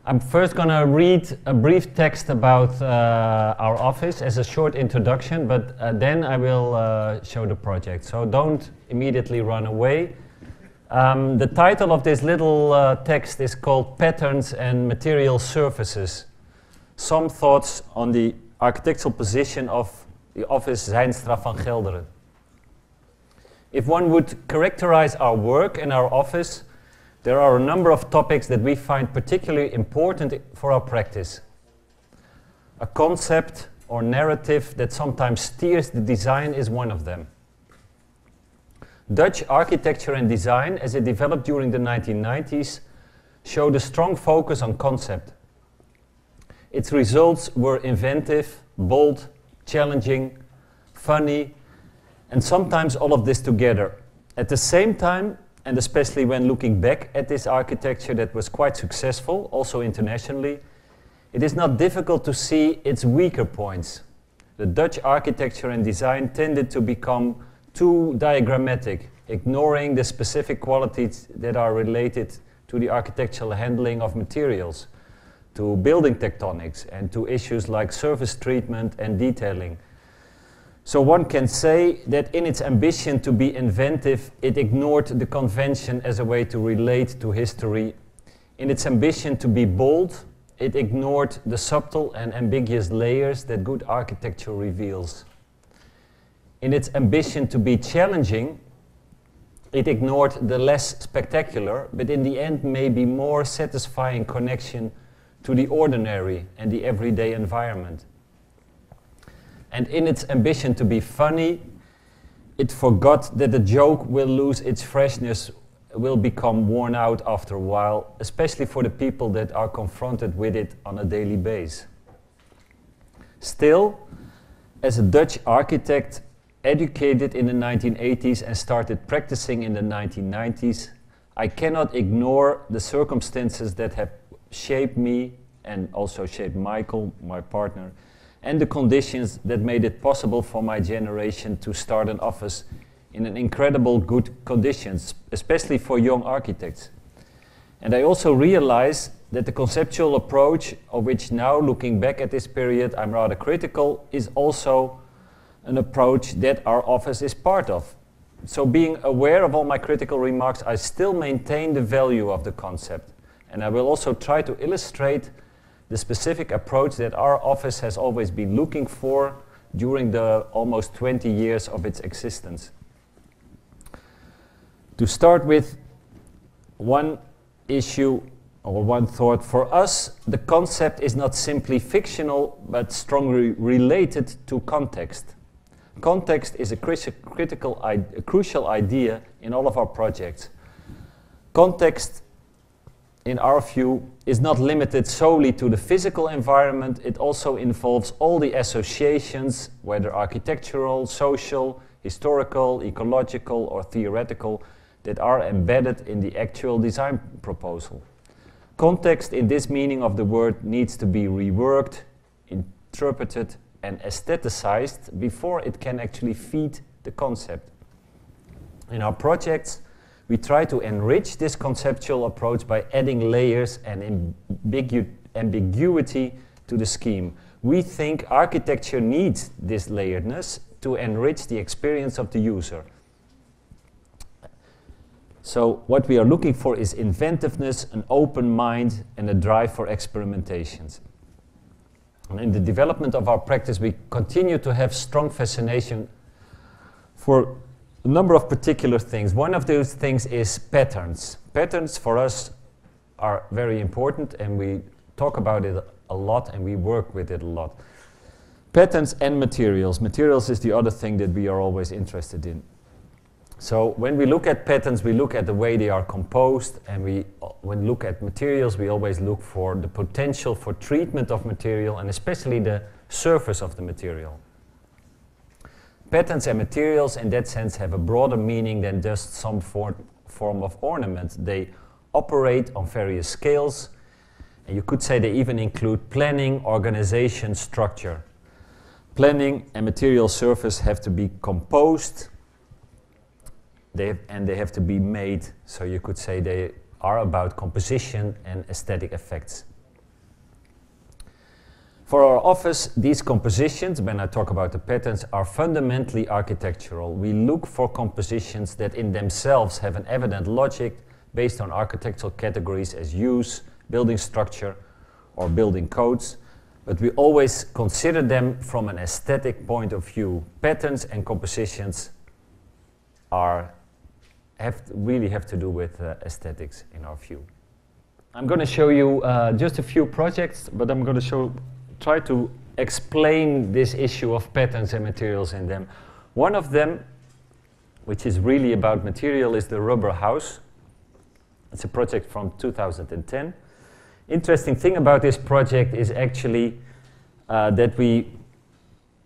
I'm first going to read a brief text about our office as a short introduction, but then I will show the project. So don't immediately run away. The title of this little text is called Patterns and Material Surfaces. Some thoughts on the architectural position of the office Zeinstra van Gelderen. If one would characterize our work and our office, there are a number of topics that we find particularly important for our practice. A concept or narrative that sometimes steers the design is one of them. Dutch architecture and design, as it developed during the 1990s, showed a strong focus on concept. Its results were inventive, bold, challenging, funny, and sometimes all of this together. At the same time, and especially when looking back at this architecture that was quite successful, also internationally, it is not difficult to see its weaker points. The Dutch architecture and design tended to become too diagrammatic, ignoring the specific qualities that are related to the architectural handling of materials, to building tectonics, and to issues like surface treatment and detailing. So one can say that in its ambition to be inventive, it ignored the convention as a way to relate to history. In its ambition to be bold, it ignored the subtle and ambiguous layers that good architecture reveals. In its ambition to be challenging, it ignored the less spectacular, but in the end maybe more satisfying connection to the ordinary and the everyday environment. And in its ambition to be funny, it forgot that the joke will lose its freshness, will become worn out after a while, especially for the people that are confronted with it on a daily basis. Still, as a Dutch architect, educated in the 1980s and started practicing in the 1990s, I cannot ignore the circumstances that have shaped me and also shaped Michael, my partner, and the conditions that made it possible for my generation to start an office in an incredible good conditions, especially for young architects. And I also realize that the conceptual approach, of which now looking back at this period I'm rather critical, is also an approach that our office is part of. So being aware of all my critical remarks, I still maintain the value of the concept. And I will also try to illustrate the specific approach that our office has always been looking for during the almost 20 years of its existence. To start with one issue or one thought, for us the concept is not simply fictional but strongly related to context. Context is a crucial idea in all of our projects. Context, in our view, is not limited solely to the physical environment. It also involves all the associations, whether architectural, social, historical, ecological, or theoretical, that are embedded in the actual design proposal. Context, in this meaning of the word, needs to be reworked, interpreted, and aestheticized before it can actually feed the concept. In our projects, we try to enrich this conceptual approach by adding layers and ambiguity to the scheme. We think architecture needs this layeredness to enrich the experience of the user. So what we are looking for is inventiveness, an open mind, and a drive for experimentations. And in the development of our practice, we continue to have strong fascination for a number of particular things. One of those things is patterns. Patterns for us are very important, and we talk about it a lot and we work with it a lot. Patterns and materials. Materials is the other thing that we are always interested in. So when we look at patterns, we look at the way they are composed, and when we look at materials, we always look for the potential for treatment of material, and especially the surface of the material. Patterns and materials in that sense have a broader meaning than just some form of ornament. They operate on various scales, and you could say they even include planning, organization, structure. Planning and material surface have to be composed, and they have to be made, so you could say they are about composition and aesthetic effects. For our office, these compositions, when I talk about the patterns, are fundamentally architectural. We look for compositions that in themselves have an evident logic based on architectural categories as use, building structure, or building codes, but we always consider them from an aesthetic point of view. Patterns and compositions really have to do with aesthetics in our view. I'm going to show you just a few projects, but I'm going to try to explain this issue of patterns and materials in them. One of them, which is really about material, is the rubber house. It's a project from 2010. Interesting thing about this project is actually that we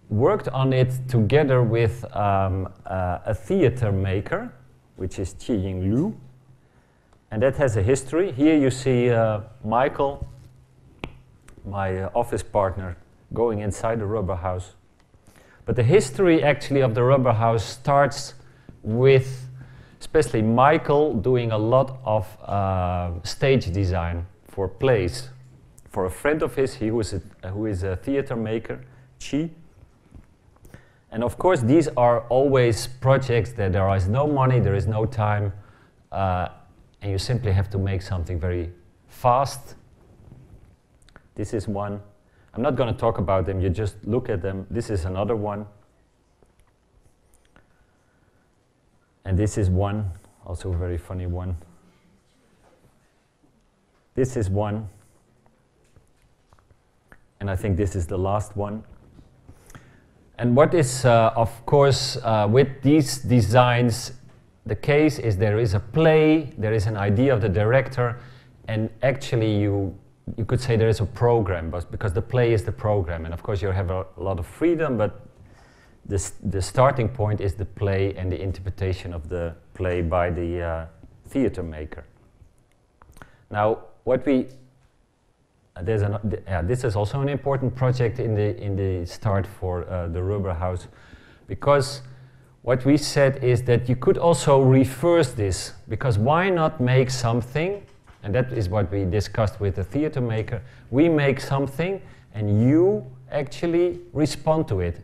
worked on it together with a theater maker, which is Chi-Ying Liu, and that has a history. Here you see Michael, my office partner, going inside the rubber house. But the history actually of the rubber house starts with especially Michael doing a lot of stage design for plays. For a friend of his, who is a theater maker, Chi. And of course, these are always projects that there is no money, there is no time, and you simply have to make something very fast. This is one. I'm not going to talk about them, you just look at them. This is another one. And this is one, also a very funny one. This is one. And I think this is the last one. And what is, of course, with these designs, the case is there is a play, there is an idea of the director, and actually you could say there is a program, but because the play is the program, and of course you have a lot of freedom, but the starting point is the play and the interpretation of the play by the theater maker. Now, what we this is also an important project in the start for the rubber house, because what we said is that you could also reverse this, because why not make something, and that is what we discussed with the theater maker, we make something and you actually respond to it.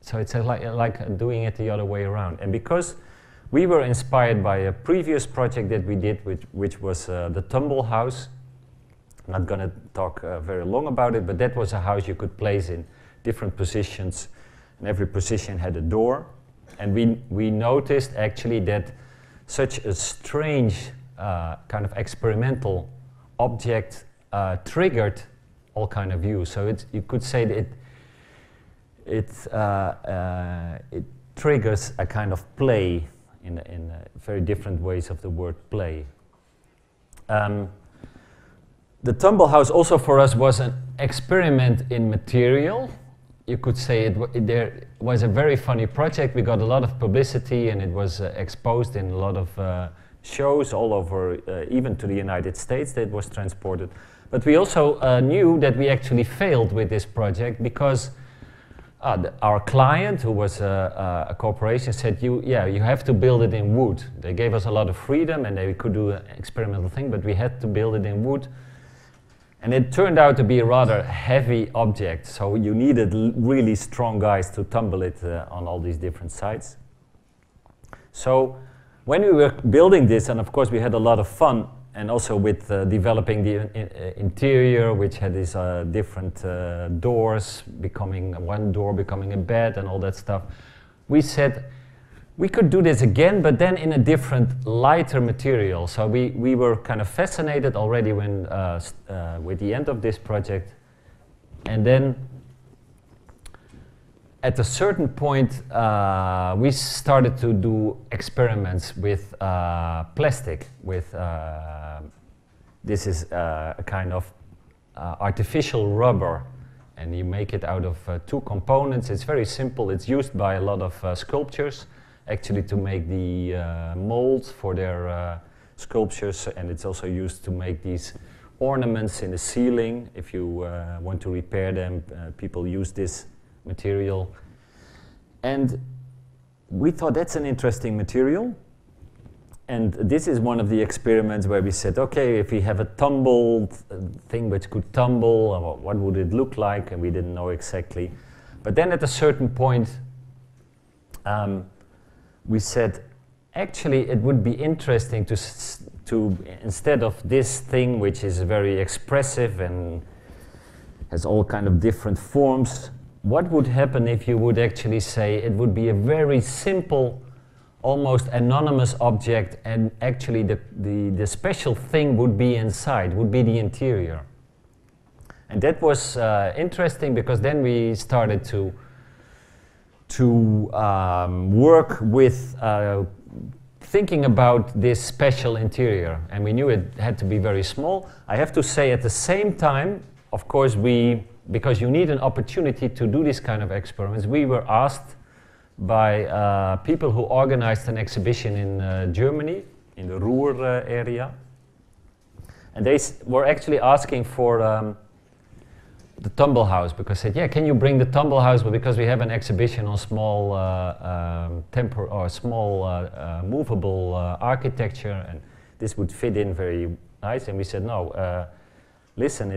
So it's like doing it the other way around. And because we were inspired by a previous project that we did, which was the Tumble House. I'm not going to talk very long about it, but that was a house you could place in different positions, and every position had a door. And we noticed actually that such a strange kind of experimental object triggered all kind of views. So you could say that it triggers a kind of play in very different ways of the word play. The Tumble House also for us was an experiment in material. You could say there was a very funny project. We got a lot of publicity and it was exposed in a lot of shows all over, even to the United States that it was transported. But we also knew that we actually failed with this project because our client, who was a corporation, said, you have to build it in wood. They gave us a lot of freedom and we could do an experimental thing, but we had to build it in wood. And it turned out to be a rather heavy object, so you needed really strong guys to tumble it on all these different sides. So when we were building this, and of course we had a lot of fun, and also with developing the interior, which had these different doors, one door becoming a bed and all that stuff, we said we could do this again, but then in a different, lighter material. So we were kind of fascinated already when with the end of this project, and then at a certain point we started to do experiments with plastic. This is a kind of artificial rubber, and you make it out of two components. It's very simple. It's used by a lot of sculptures, actually, to make the molds for their sculptures, and it's also used to make these ornaments in the ceiling. If you want to repair them, people use this material. And we thought that's an interesting material, And this is one of the experiments where we said, okay, if we have a tumbled thing which could tumble, what would it look like? And we didn't know exactly. But then at a certain point, we said, actually, it would be interesting to instead of this thing which is very expressive and has all kind of different forms, what would happen if you would actually say it would be a very simple, almost anonymous object, and actually the special thing would be inside, would be the interior. And that was interesting, because then we started to work with thinking about this special interior, and we knew it had to be very small. I have to say at the same time, of course, because you need an opportunity to do this kind of experiments, we were asked by people who organized an exhibition in Germany, in the Ruhr area. And they were actually asking for the Tumble House, because they said, yeah, can you bring the Tumble House? But because we have an exhibition on small movable architecture, and this would fit in very nice. And we said, no, listen,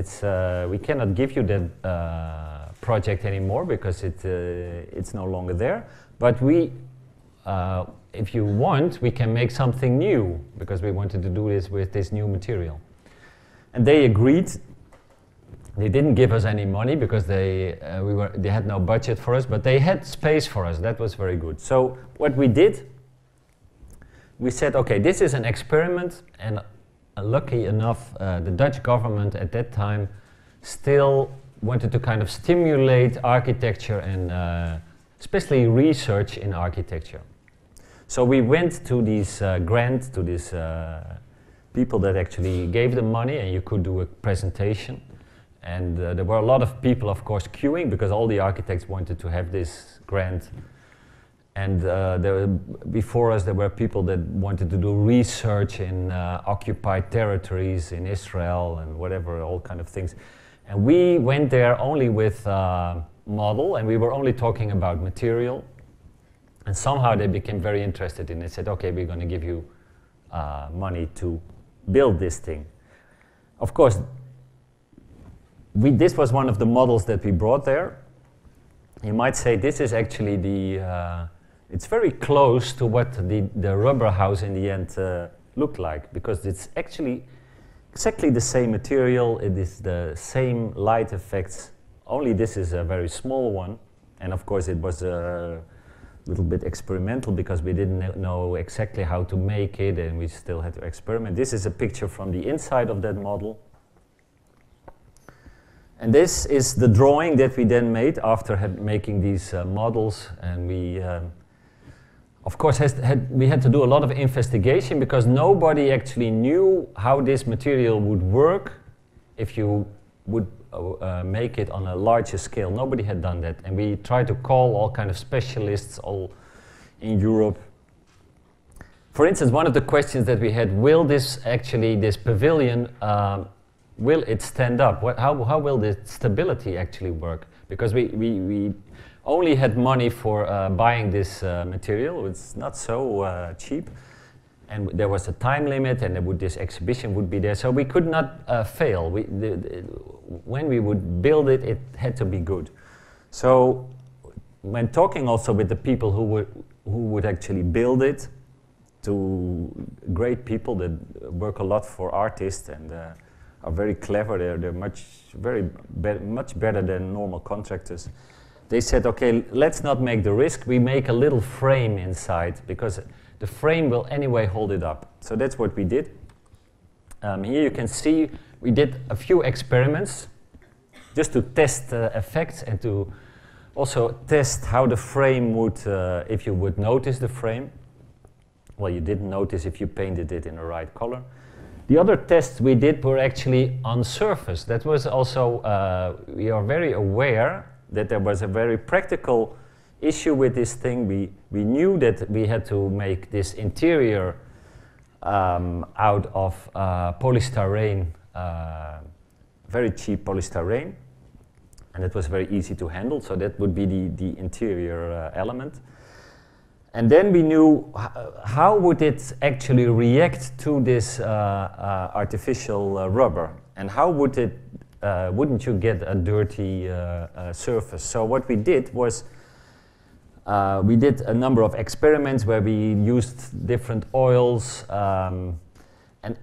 we cannot give you that project anymore, because it's no longer there. But if you want, we can make something new, because we wanted to do this with this new material. And they agreed. They didn't give us any money, because they had no budget for us, but they had space for us. That was very good. So what we did, we said, okay, this is an experiment, and lucky enough, the Dutch government at that time still wanted to kind of stimulate architecture and especially research in architecture. So we went to these grants, to these people that actually gave the money, and you could do a presentation. And there were a lot of people, of course, queuing, because all the architects wanted to have this grant. And before us, there were people that wanted to do research in occupied territories in Israel and whatever, all kind of things. And we went there only with model, and we were only talking about material. And somehow they became very interested in it. They said, okay, we're going to give you money to build this thing. Of course, this was one of the models that we brought there. You might say this is actually it's very close to what the rubber house in the end looked like, because it's actually exactly the same material, it is the same light effects, only this is a very small one. And of course it was a little bit experimental, because we didn't know exactly how to make it, and we still had to experiment. This is a picture from the inside of that model. And this is the drawing that we then made after making these models. And we, of course, we had to do a lot of investigation, because nobody actually knew how this material would work if you would make it on a larger scale. Nobody had done that. And we tried to call all kind of specialists all in Europe. For instance, one of the questions that we had, will this pavilion, will it stand up? How will the stability actually work? Because we only had money for buying this material. It's not so cheap. And there was a time limit, and this exhibition would be there. So we could not fail. When we would build it, it had to be good. So when talking also with the people who would actually build it, to great people that work a lot for artists and are very clever. They're much better than normal contractors. They said, okay, let's not make the risk. We make a little frame inside, because the frame will anyway hold it up. So that's what we did. Here you can see we did a few experiments just to test effects, and to also test how the frame would, if you would notice the frame. Well, you didn't notice if you painted it in the right color. The other tests we did were actually on surface. That was also, we are very aware that there was a very practical issue with this thing. We knew that we had to make this interior out of polystyrene, very cheap polystyrene, and it was very easy to handle, so that would be the interior element. And then we knew how would it actually react to this artificial rubber, and how would it, wouldn't you get a dirty surface? So what we did was, we did a number of experiments where we used different oils, and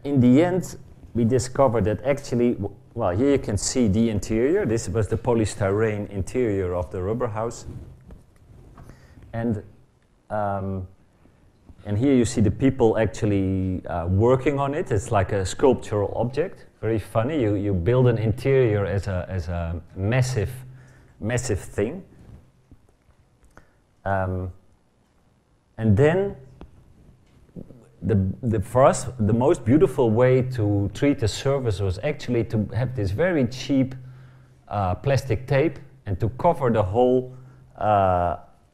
in the end we discovered that actually, well, here you can see the interior. This was the polystyrene interior of the rubber house. And here you see the people actually working on it. It's like a sculptural object. Very funny. You build an interior as a massive thing. And then for us, the most beautiful way to treat the surface was actually to have this very cheap plastic tape and to cover the whole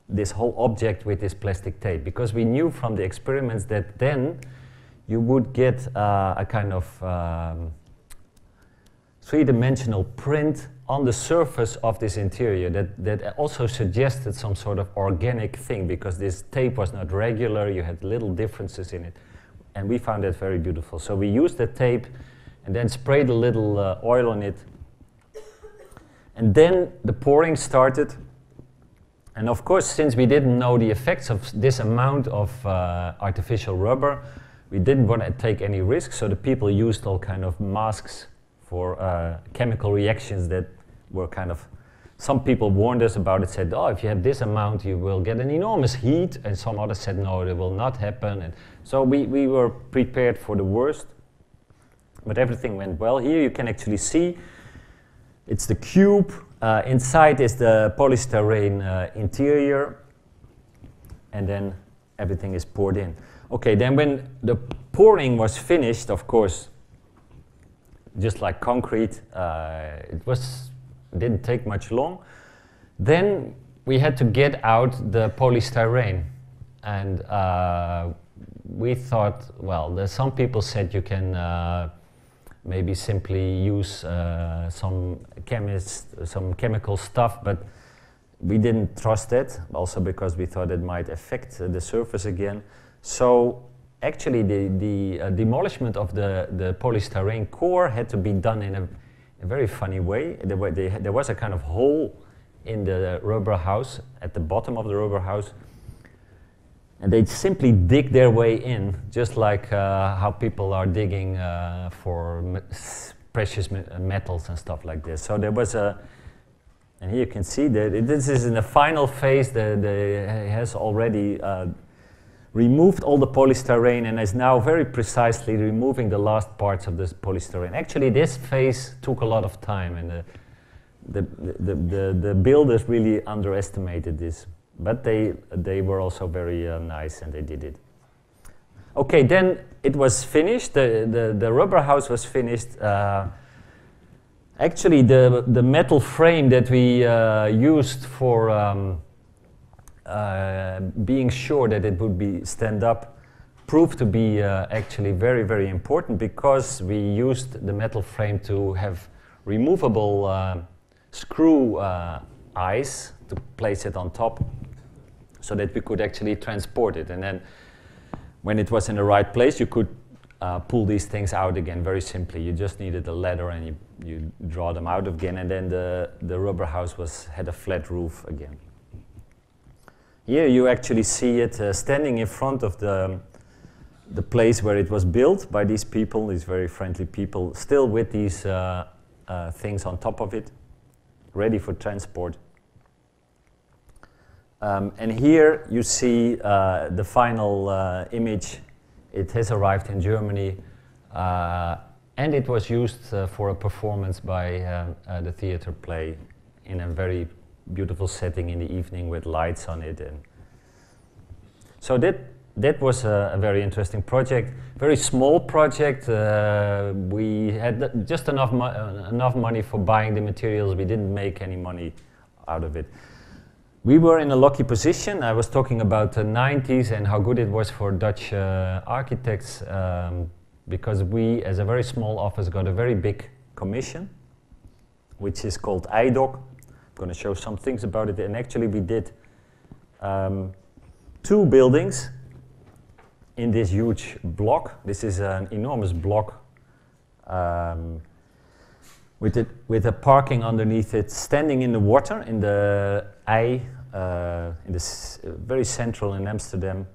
this whole object with this plastic tape, because we knew from the experiments that then you would get a kind of three-dimensional print on the surface of this interior that also suggested some sort of organic thing, because this tape was not regular, you had little differences in it, and we found that very beautiful. So we used the tape and then sprayed a little oil on it, and then the pouring started. And of course, since we didn't know the effects of this amount of artificial rubber, we didn't want to take any risks, so the people used all kind of masks for chemical reactions that were kind of, some people warned us about it, said, oh, if you have this amount, you will get an enormous heat, and some others said, no, it will not happen. And so we were prepared for the worst, but everything went well. Here you can actually see, it's the cube. Inside is the polystyrene interior, and then everything is poured in. Okay, then when the pouring was finished, of course, just like concrete, didn't take much long. Then we had to get out the polystyrene, and we thought, well, some people said you can maybe simply use some chemical stuff, but we didn't trust it, also because we thought it might affect the surface again. So actually the demolishment of the polystyrene core had to be done in a very funny way. There was a kind of hole in the rubber house, at the bottom of the rubber house, and they simply dig their way in, just like how people are digging for precious metals and stuff like this. So there was and here you can see that this is in the final phase. It has already removed all the polystyrene and is now very precisely removing the last parts of this polystyrene. Actually, this phase took a lot of time, and the builders really underestimated this. But they were also very nice, and they did it. Okay, then it was finished. The rubber house was finished. Actually, the metal frame that we used for being sure that it would be stand up proved to be actually very, very important, because we used the metal frame to have removable screw eyes to place it on top, so that we could actually transport it. And then when it was in the right place, you could pull these things out again very simply. You just needed a ladder, and you draw them out again, and then the rubber house had a flat roof again. Here you actually see it standing in front of the place where it was built by these people, these very friendly people, still with these things on top of it, ready for transport. And here you see the final image. It has arrived in Germany, and it was used for a performance by the theater play in a very beautiful setting in the evening with lights on it. And so that was a very interesting project, very small project. We had just enough money for buying the materials. We didn't make any money out of it. We were in a lucky position. I was talking about the 90s and how good it was for Dutch architects, because we, as a very small office, got a very big commission, which is called IJdock. I'm going to show some things about it. And actually we did 2 two buildings in this huge block. This is an enormous block with a parking underneath it, standing in the water in the in this very central in Amsterdam.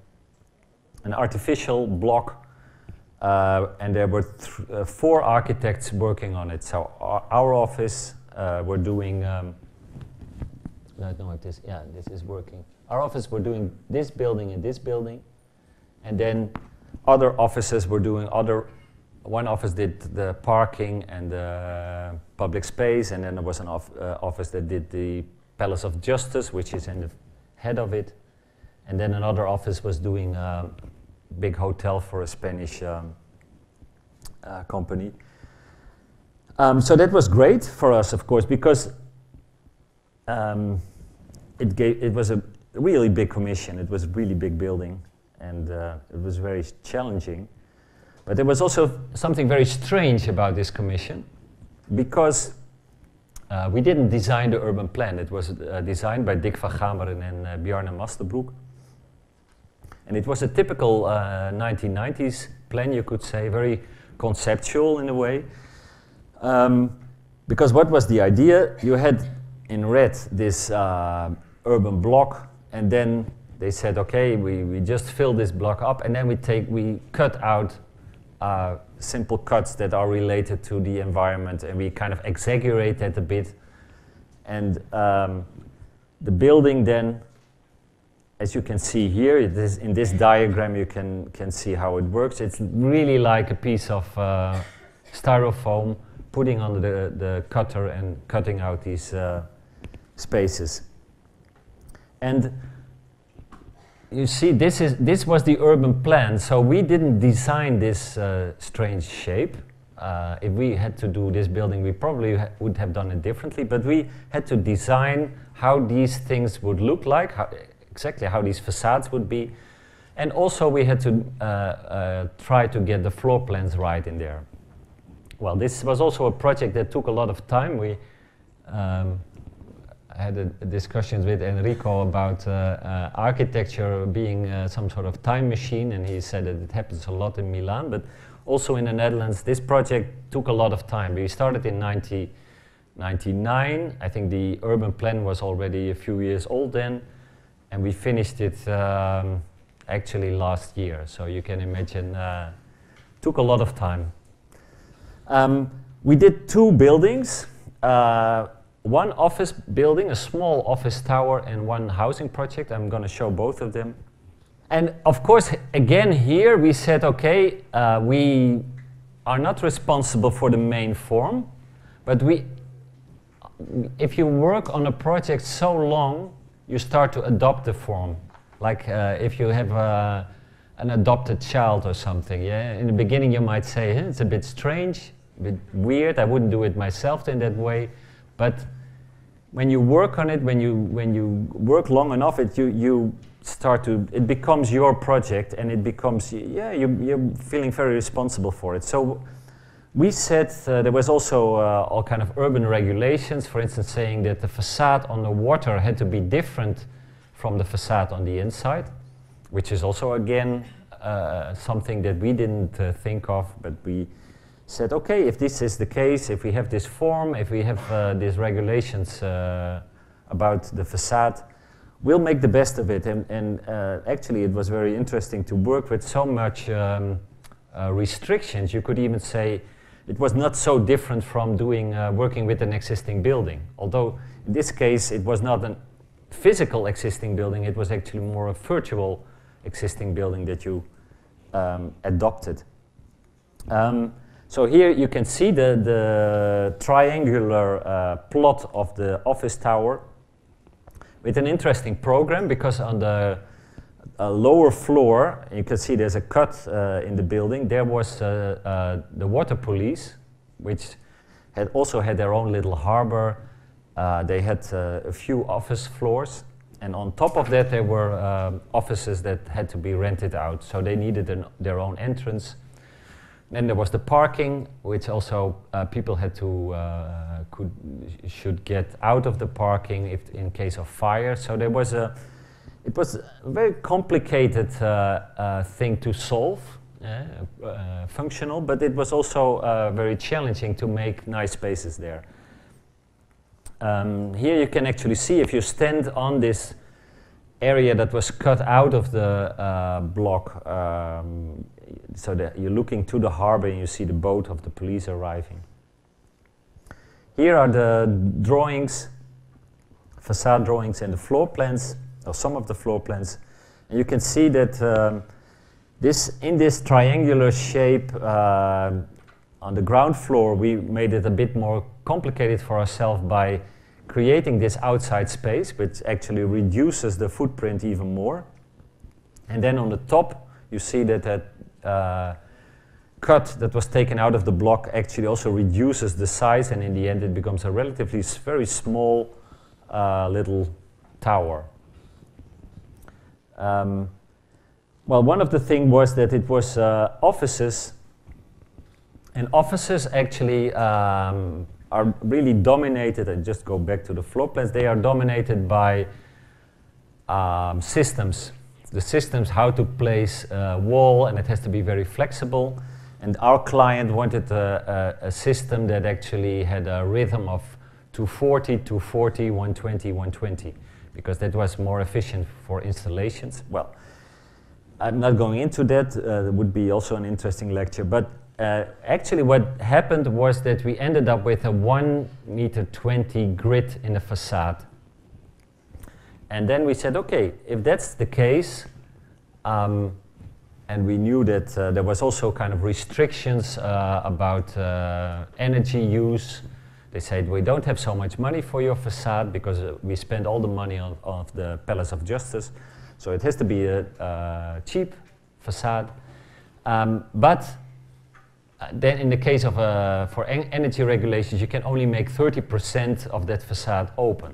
An artificial block, and there were 4 architects working on it. So our office were doing. I don't know if this. Yeah, this is working. Our office were doing this building and this building, and then other offices were doing other. One office did the parking and the public space, and then there was an office that did the Palace of Justice, which is in the head of it. And then another office was doing a big hotel for a Spanish company. So that was great for us, of course, because it was a really big commission. It was a really big building, and it was very challenging. But there was also something very strange about this commission, because we didn't design the urban plan. It was designed by Dick van Gameren and Bjarne Masterbroek. And it was a typical 1990s plan, you could say, very conceptual in a way. Because what was the idea? You had in red this urban block, and then they said, okay, we just fill this block up, and then we cut out simple cuts that are related to the environment, and we kind of exaggerate that a bit. And the building then, as you can see here, in this diagram you can see how it works. It's really like a piece of styrofoam putting on the cutter and cutting out these spaces. And you see, this was the urban plan, so we didn't design this strange shape. If we had to do this building, we probably would have done it differently, but we had to design how these things would look like, exactly how these facades would be, and also we had to try to get the floor plans right in there. Well, this was also a project that took a lot of time. We had discussions with Enrico about architecture being some sort of time machine, and he said that it happens a lot in Milan, but also in the Netherlands. This project took a lot of time. We started in 1999. I think the urban plan was already a few years old then, and we finished it actually last year. So you can imagine, took a lot of time. We did 2 buildings. One office building, a small office tower, and one housing project. I'm going to show both of them. And of course, again here we said, okay, we are not responsible for the main form, but if you work on a project so long, you start to adopt the form. Like if you have an adopted child or something, yeah? In the beginning you might say, hey, it's a bit strange, a bit weird, I wouldn't do it myself in that way. But when you work on it, when you work long enough, you start to, it becomes your project, and it becomes, yeah, you're feeling very responsible for it. So we said there was also all kind of urban regulations, for instance, saying that the facade on the water had to be different from the facade on the inside, which is also again something that we didn't think of, but we said, okay, if this is the case, if we have this form, if we have these regulations about the facade, we'll make the best of it. And actually it was very interesting to work with so much restrictions. You could even say it was not so different from doing working with an existing building. Although in this case it was not a physical existing building, it was actually more a virtual existing building that you adopted. So here you can see the triangular plot of the office tower with an interesting program, because on the lower floor you can see there's a cut in the building. There was the water police, which also had their own little harbor. They had a few office floors, and on top of that there were offices that had to be rented out, so they needed their own entrance. Then there was the parking, which also people had to should get out of the parking if in case of fire. So there was it was a very complicated thing to solve, functional, but it was also very challenging to make nice spaces there. Here you can actually see, if you stand on this area that was cut out of the block, so that you're looking to the harbor and you see the boat of the police arriving. Here are the drawings, facade drawings and the floor plans, or some of the floor plans. And you can see that in this triangular shape on the ground floor, we made it a bit more complicated for ourselves by creating this outside space, which actually reduces the footprint even more. And then on the top, you see that that cut that was taken out of the block actually also reduces the size, and in the end it becomes a relatively very small little tower. Well, one of the things was that it was offices, and offices actually are really dominated, and just go back to the floor plans, they are dominated by systems. The systems, how to place a wall, and it has to be very flexible. And our client wanted a system that actually had a rhythm of 240, 240, 120, 120, because that was more efficient for installations. Well, I'm not going into that. It would be also an interesting lecture. But actually what happened was that we ended up with a 1.20 m grid in the facade. And then we said, okay, if that's the case, and we knew that there was also kind of restrictions about energy use. They said, we don't have so much money for your facade because we spend all the money on the Palace of Justice. So it has to be a cheap facade. But then in the case of for energy regulations, you can only make 30% of that facade open.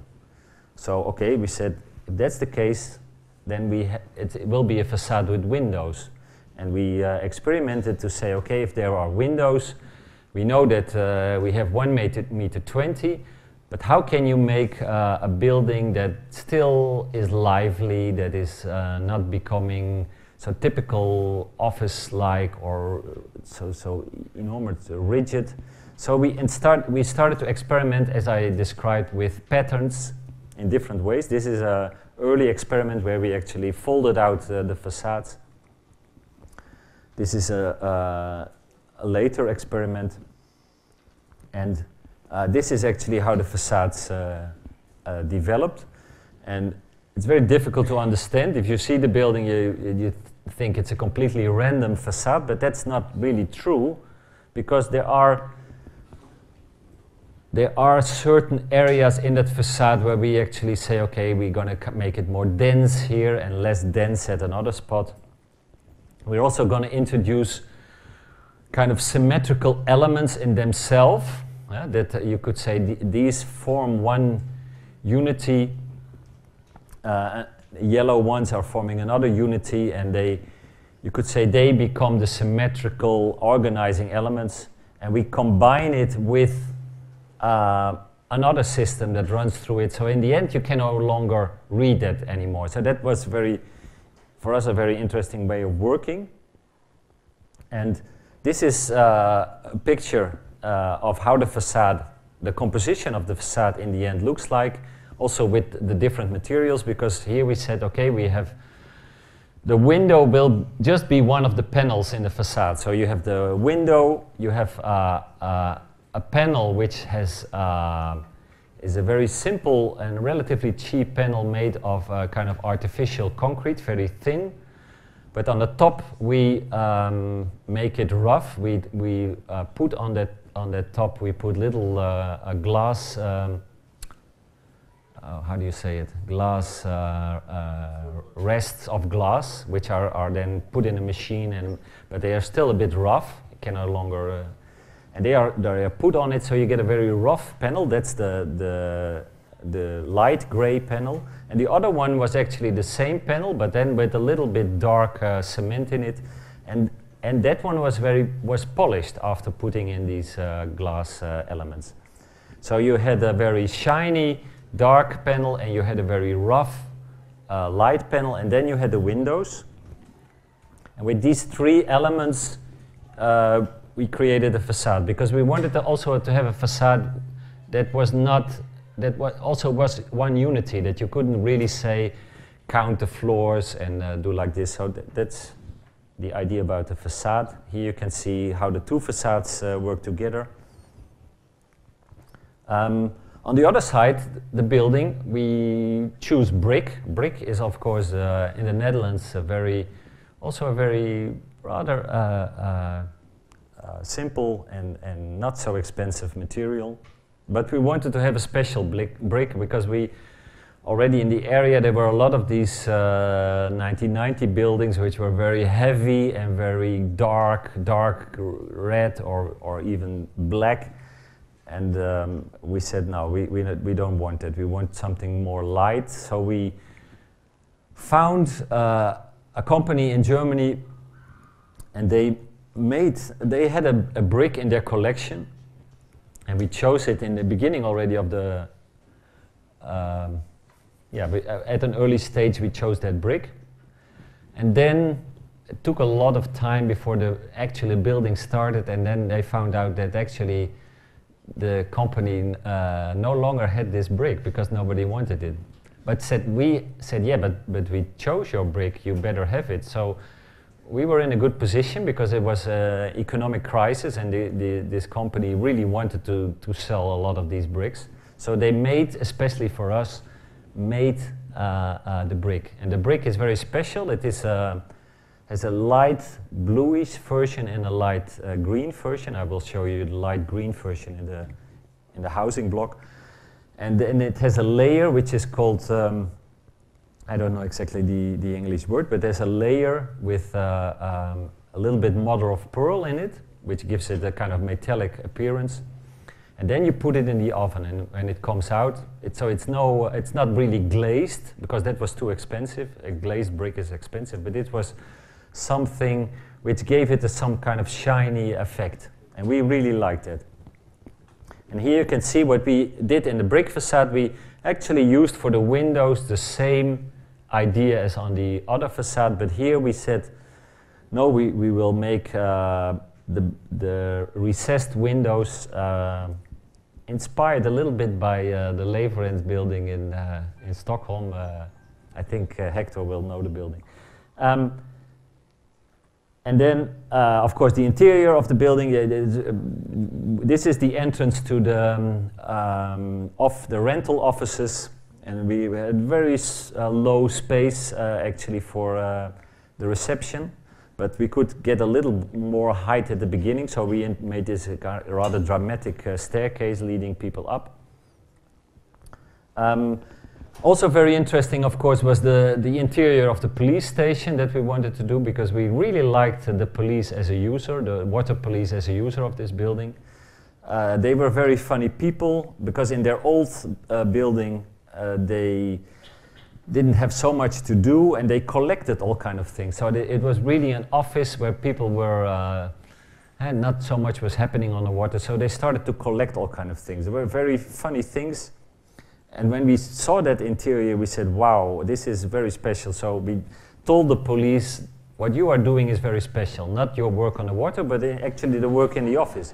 So, okay, we said, if that's the case, then it will be a facade with windows. And we experimented to say, okay, if there are windows, we know that we have 1.20 m, but how can you make a building that still is lively, that is not becoming so typical office-like or so enormous, rigid? So we started to experiment, as I described, with patterns in different ways. This is an early experiment where we actually folded out the facades. This is a later experiment, and this is actually how the facades developed. And it's very difficult to understand. If you see the building, you think it's a completely random facade, but that's not really true, because there are certain areas in that facade where we actually say, okay, we're going to make it more dense here and less dense at another spot. We're also going to introduce kind of symmetrical elements in themselves, that you could say these form one unity. Yellow ones are forming another unity, and you could say they become the symmetrical organizing elements, and we combine it with another system that runs through it. So in the end, you can no longer read that anymore. So that was for us, a very interesting way of working. And this is a picture of how the facade, the composition of the facade in the end looks like, also with the different materials, because here we said, okay, we have the window will just be one of the panels in the facade. So you have the window, you have a panel which has is a very simple and relatively cheap panel made of kind of artificial concrete, very thin. But on the top we make it rough. We put on that top we put little glass. How do you say it? Glass rests of glass, which are then put in a machine, but they are still a bit rough. You can no longer. And they are put on it, so you get a very rough panel. That's the light gray panel. And the other one was actually the same panel, but then with a little bit dark cement in it. And that one was polished after putting in these glass elements. So you had a very shiny dark panel, and you had a very rough light panel, and then you had the windows. And with these three elements, we created a facade, because we wanted also to have a facade that was not, also was one unity, that you couldn't really say, count the floors and do like this. So that's the idea about the facade. Here you can see how the two facades work together. On the other side, the building, we choose brick. Brick is, of course, in the Netherlands, also a very rather simple and not so expensive material. But we wanted to have a special brick because we already in the area there were a lot of these 1990 buildings which were very heavy and very dark red or even black. And we said, no, we don't want it. We want something more light. So we found a company in Germany, and they had a brick in their collection, and we chose it in the beginning already of the. At an early stage we chose that brick, and then it took a lot of time before the actual building started, and then they found out that actually the company no longer had this brick because nobody wanted it. But we said, yeah, but we chose your brick, you better have it. So we were in a good position because it was an economic crisis, and this company really wanted to sell a lot of these bricks. So they made, especially for us, the brick. And the brick is very special. It is has a light bluish version and a light green version. I will show you the light green version in the housing block. And then it has a layer which is called, I don't know exactly the English word, but there's a layer with a little bit mother of pearl in it, which gives it a kind of metallic appearance. And then you put it in the oven, and when it comes out, it's not really glazed, because that was too expensive. A glazed brick is expensive, but it was something which gave it some kind of shiny effect, and we really liked it. And here you can see what we did in the brick facade. We actually used for the windows the same idea as on the other facade, but here we said, no, we will make the recessed windows inspired a little bit by the Leverens building in Stockholm. I think Hector will know the building. And then, of course, the interior of the building. This is the entrance to the rental offices, and we had very low space actually for the reception, but we could get a little more height at the beginning, so we made this rather dramatic staircase leading people up. Also very interesting, of course, was the interior of the police station that we wanted to do, because we really liked the police as a user, the water police as a user of this building. They were very funny people, because in their old building they didn't have so much to do, and they collected all kind of things. So it was really an office where people were, and not so much was happening on the water, so they started to collect all kind of things. There were very funny things. And when we saw that interior, we said, wow, this is very special. So we told the police, what you are doing is very special. Not your work on the water, but actually the work in the office.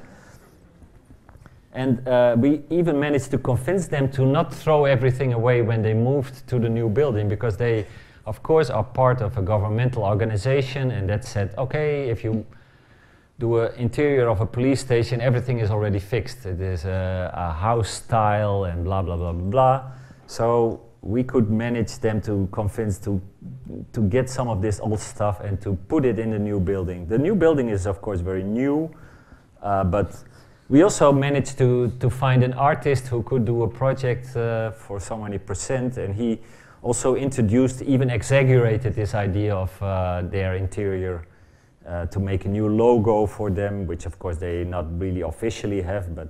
And we even managed to convince them to not throw everything away when they moved to the new building, because they, of course, are part of a governmental organization, and that said, okay, if you do an interior of a police station, everything is already fixed. It is a house style and blah, blah, blah, blah, blah. So we could manage them to convince to get some of this old stuff and to put it in the new building. The new building is, of course, very new, but we also managed to find an artist who could do a project for so many %, and he also introduced, even exaggerated this idea of their interior to make a new logo for them, which of course they not really officially have, but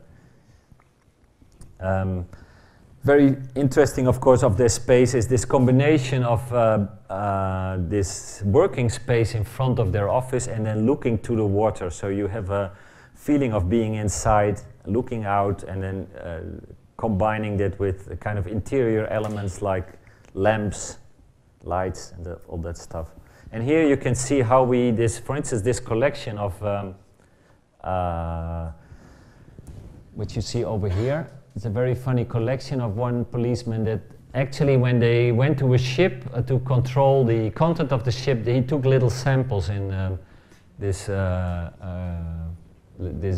very interesting, of course, of this space is this combination of this working space in front of their office and then looking to the water. So you have a feeling of being inside, looking out, and then combining that with kind of interior elements like lamps, lights and all that stuff. And here you can see how we, for instance, this collection of, which you see over here, it's a very funny collection of one policeman that actually when they went to a ship to control the content of the ship, he took little samples in these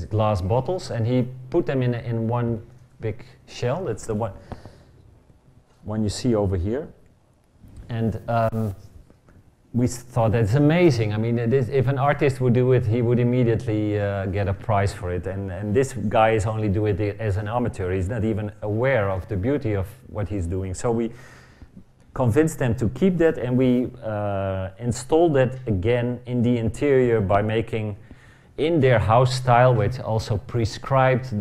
glass bottles, and he put them in one big shell. That's the one you see over here. And we thought that's amazing. I mean, if an artist would do it, he would immediately get a prize for it. And this guy is only doing it as an amateur. He's not even aware of the beauty of what he's doing. So we convinced them to keep that, and we installed that again in the interior by making in their house style, which also prescribed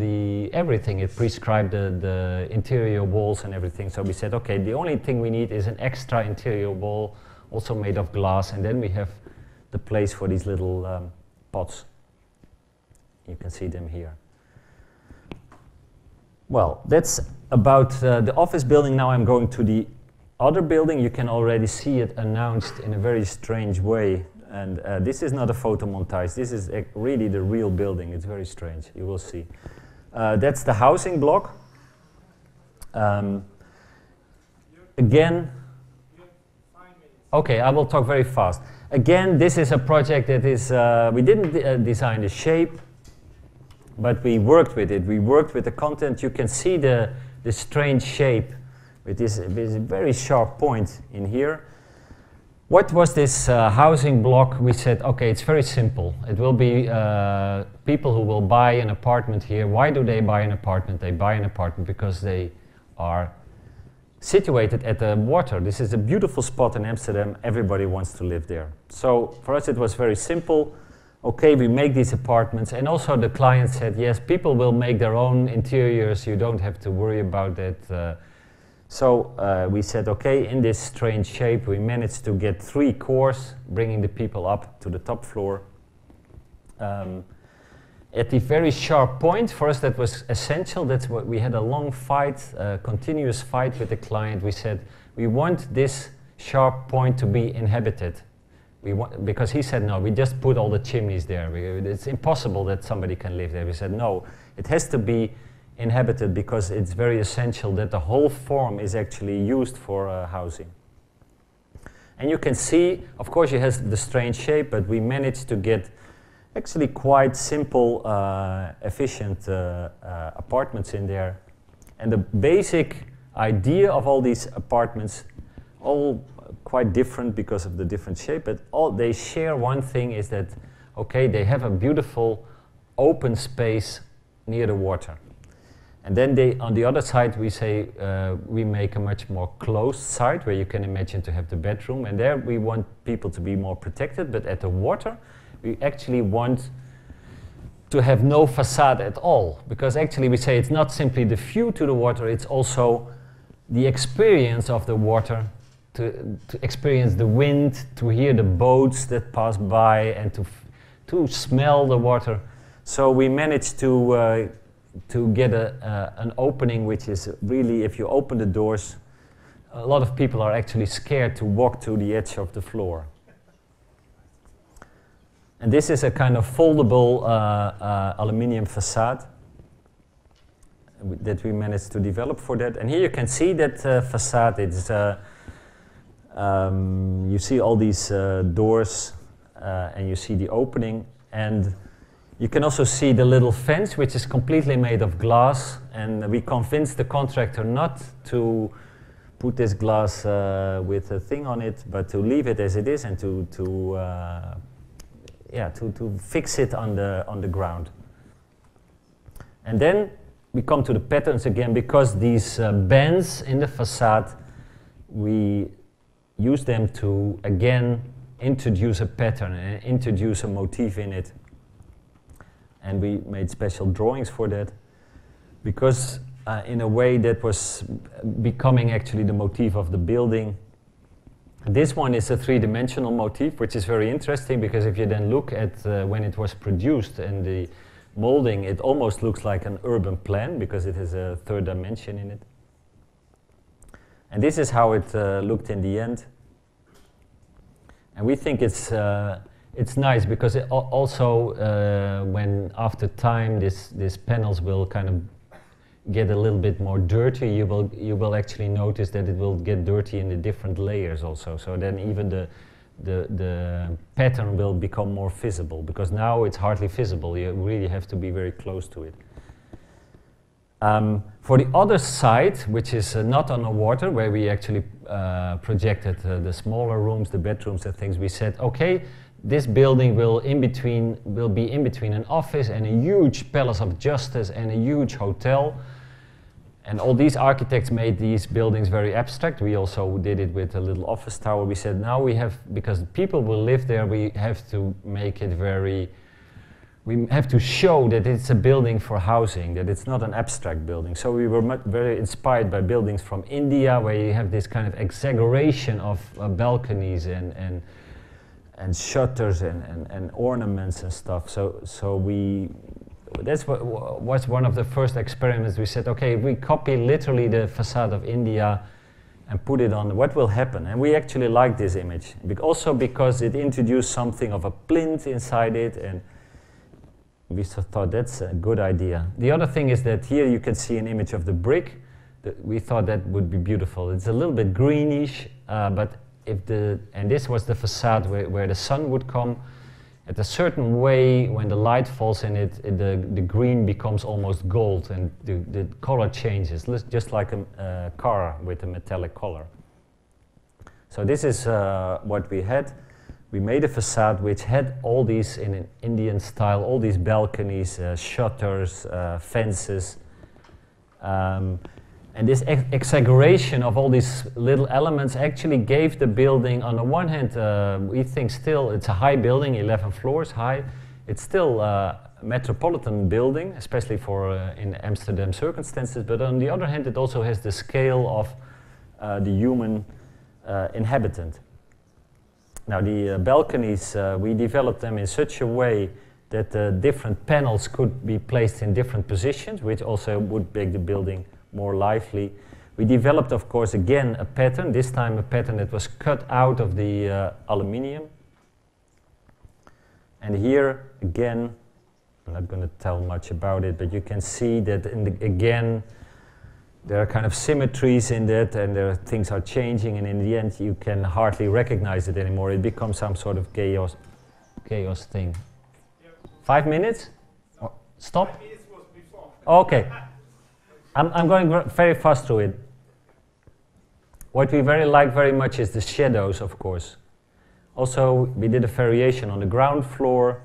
everything. It prescribed the interior walls and everything. So we said, okay, the only thing we need is an extra interior wall, also made of glass, and then we have the place for these little pots. You can see them here. Well, that's about the office building. Now I'm going to the other building. You can already see it announced in a very strange way. And this is not a photo montage. This is really the real building. It's very strange. You will see. That's the housing block. Again, okay, I will talk very fast. Again, this is a project that is, we didn't design the shape, but we worked with it. We worked with the content. You can see the strange shape with this very sharp point in here. What was this housing block? We said, okay, it's very simple. It will be people who will buy an apartment here. Why do they buy an apartment? They buy an apartment because they are situated at the water. This is a beautiful spot in Amsterdam. Everybody wants to live there. So for us it was very simple. Okay, we make these apartments, and also the client said, yes, people will make their own interiors. You don't have to worry about that. So we said, okay, in this strange shape, we managed to get 3 cores, bringing the people up to the top floor. At the very sharp point, for us that was essential. That's what we had a long fight, continuous fight with the client. We said, we want this sharp point to be inhabited. Because he said, no, we just put all the chimneys there. It's impossible that somebody can live there. We said, no, it has to be inhabited because it's very essential that the whole form is actually used for housing. And you can see, of course, it has the strange shape, but we managed to get actually quite simple, efficient apartments in there. And the basic idea of all these apartments, all quite different because of the different shape, but all they share one thing is that, okay, they have a beautiful open space near the water. And then on the other side, we say we make a much more closed side where you can imagine to have the bedroom. And there we want people to be more protected. But at the water, we actually want to have no facade at all. Because actually we say it's not simply the view to the water, it's also the experience of the water, to experience the wind, to hear the boats that pass by, and to smell the water. So we managed to get an opening which is really, if you open the doors, a lot of people are actually scared to walk to the edge of the floor. And this is a kind of foldable aluminium facade that we managed to develop for that. And here you can see that facade. It's, you see all these doors and you see the opening. And you can also see the little fence, which is completely made of glass, and we convinced the contractor not to put this glass with a thing on it, but to leave it as it is and to fix it on the ground. And then we come to the patterns again, because these bends in the facade, we use them to again introduce a pattern and introduce a motif in it. And we made special drawings for that, because in a way that was becoming actually the motif of the building. This one is a 3-dimensional motif, which is very interesting, because if you then look at when it was produced and the molding, it almost looks like an urban plan, because it has a 3rd dimension in it. And this is how it looked in the end. And we think it's nice because it also when after time these panels will kind of get a little bit more dirty, you will actually notice that it will get dirty in the different layers also. So then even the pattern will become more visible, because now it's hardly visible. You really have to be very close to it. For the other side, which is not on the water, where we actually projected the smaller rooms, the bedrooms and things, we said, okay, this building will be in between an office and a huge palace of justice and a huge hotel. And all these architects made these buildings very abstract. We also did it with a little office tower. We said, now we have, because people will live there, we have to make it we have to show that it's a building for housing, that it's not an abstract building. So we were very inspired by buildings from India, where you have this kind of exaggeration of balconies and shutters and ornaments and stuff. So that's what was one of the first experiments. We said, okay, if we copy literally the facade of India and put it on, what will happen? And we actually like this image, also because it introduced something of a plinth inside it, and we thought that's a good idea. The other thing is that here you can see an image of the brick. We thought that would be beautiful. It's a little bit greenish, but and this was the facade where the sun would come. At a certain way, when the light falls in it, the green becomes almost gold, and the color changes, just like a car with a metallic color. So this is what we had. We made a facade which had all these, in an Indian style, all these balconies, shutters, fences. And this exaggeration of all these little elements actually gave the building, on the one hand, we think still it's a high building, 11 floors high. It's still a metropolitan building, especially for in Amsterdam circumstances, but on the other hand it also has the scale of the human inhabitant. Now the balconies, we developed them in such a way that the different panels could be placed in different positions, which also would make the building more lively. We developed, of course, again a pattern, this time a pattern that was cut out of the aluminium. And here, again, I'm not going to tell much about it, but you can see that again, there are kind of symmetries in that, and things are changing, and in the end you can hardly recognize it anymore. It becomes some sort of chaos thing. Yeah. 5 minutes? Oh, stop? 5 minutes was before. Okay. I'm going very fast through it. What we like very much is the shadows, of course. Also, we did a variation on the ground floor.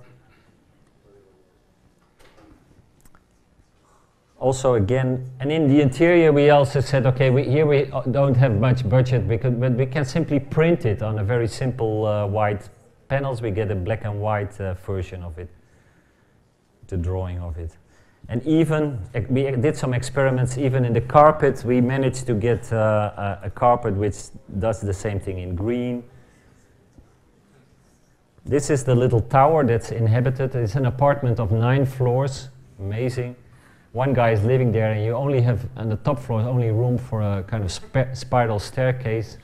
Also, again, and in the interior we also said, okay, here we don't have much budget, but we can simply print it on a very simple white panels. We get a black and white version of it, the drawing of it. And even, we did some experiments, even in the carpet, we managed to get a carpet which does the same thing in green. This is the little tower that's inhabited. It's an apartment of 9 floors, amazing. One guy is living there, and you only have, on the top floor, only room for a kind of spiral staircase.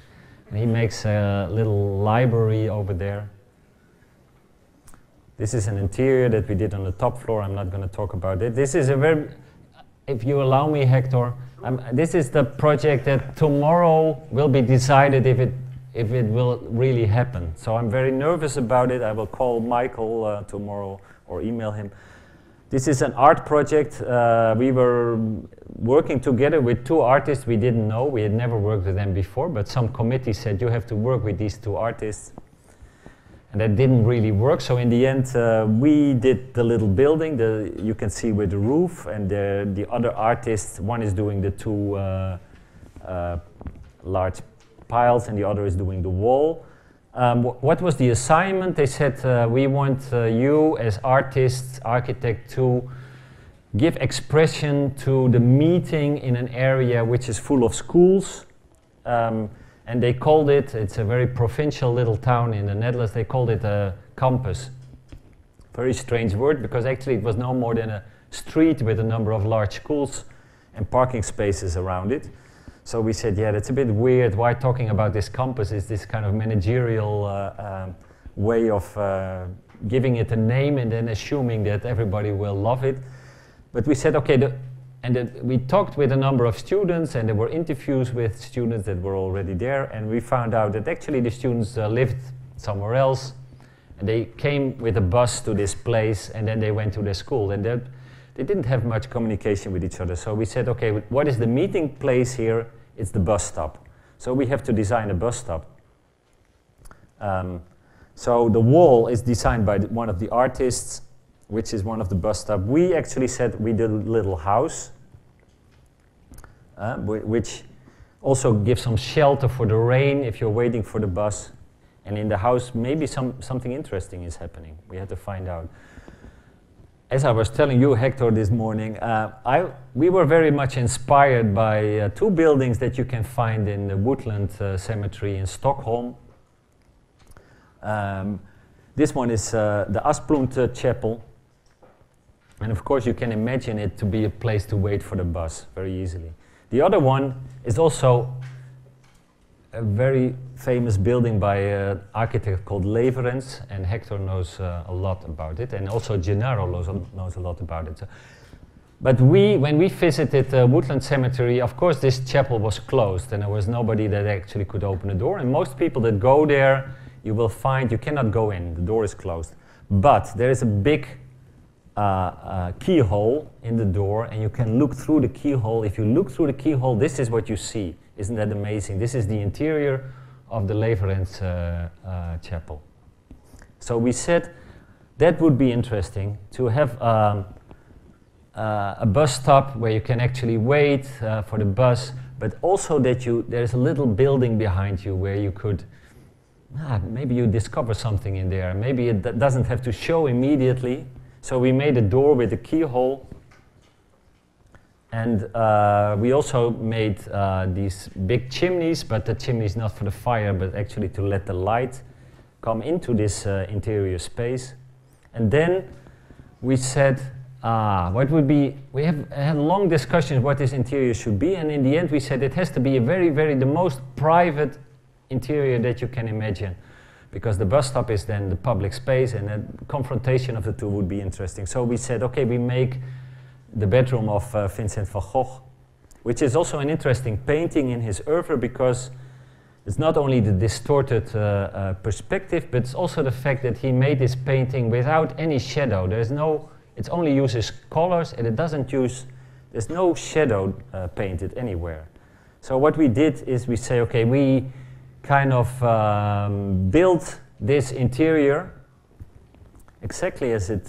And he makes a little library over there. This is an interior that we did on the top floor. I'm not going to talk about it. This is a very, if you allow me, Hector, this is the project that tomorrow will be decided if it will really happen. So I'm very nervous about it. I will call Michael tomorrow or email him. This is an art project. We were working together with 2 artists we didn't know. We had never worked with them before, but some committee said you have to work with these 2 artists. And that didn't really work, so in the end we did the little building, you can see with the roof, and the other artists, one is doing the 2 large piles and the other is doing the wall. What was the assignment? They said, we want you as artists, architect, to give expression to the meeting in an area which is full of schools. And they called it, it's a very provincial little town in the Netherlands, they called it a campus. Very strange word, because actually it was no more than a street with a number of large schools and parking spaces around it. So we said, yeah, that's a bit weird. Why talking about this campus is this kind of managerial way of giving it a name and then assuming that everybody will love it. But we said, okay, we talked with a number of students, and there were interviews with students that were already there, and we found out that actually the students lived somewhere else, and they came with a bus to this place, and then they went to their school, and they didn't have much communication with each other. So we said, okay, what is the meeting place here? It's the bus stop. So we have to design a bus stop. So the wall is designed by one of the artists, which is one of the bus stops. We actually said we did a little house, which also gives some shelter for the rain if you're waiting for the bus. And in the house, maybe something interesting is happening. We had to find out. As I was telling you, Hector, this morning, we were very much inspired by two buildings that you can find in the Woodland Cemetery in Stockholm. This one is the Asplund Chapel. And of course, you can imagine it to be a place to wait for the bus very easily. The other one is also a very famous building by an architect called Leverens, and Hector knows a lot about it, and also Gennaro knows a lot about it. But when we visited Woodland Cemetery, of course this chapel was closed, and there was nobody that actually could open the door, and most people that go there, you will find you cannot go in, the door is closed. But there is a big keyhole in the door, and you can look through the keyhole. If you look through the keyhole, this is what you see. Isn't that amazing? This is the interior of the Leverens chapel. So we said that would be interesting to have a bus stop where you can actually wait for the bus, but also that there's a little building behind you where you could, maybe you discover something in there. Maybe it doesn't have to show immediately. So we made a door with a keyhole. And we also made these big chimneys, but the chimneys not for the fire, but actually to let the light come into this interior space. And then we said, what would be, we had long discussions what this interior should be, and in the end we said it has to be a the most private interior that you can imagine, because the bus stop is then the public space, and the confrontation of the two would be interesting. So we said, okay, we make the bedroom of Vincent van Gogh, which is also an interesting painting in his oeuvre, because it's not only the distorted perspective, but it's also the fact that he made this painting without any shadow. It only uses colors, and it doesn't use, there's no shadow painted anywhere. So what we did is we say, okay, we kind of built this interior exactly as it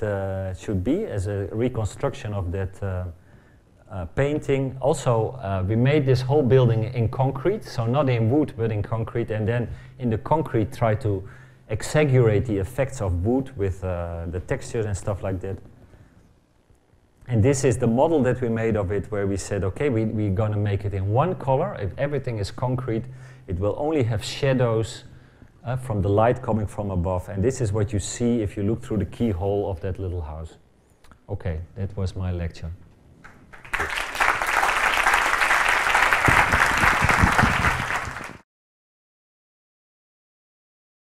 should be, as a reconstruction of that painting. Also, we made this whole building in concrete, so not in wood, but in concrete, and then in the concrete try to exaggerate the effects of wood with the textures and stuff like that. And this is the model that we made of it, where we said, okay, we're going to make it in one color. If everything is concrete, it will only have shadows from the light coming from above, and this is what you see if you look through the keyhole of that little house. Okay, that was my lecture.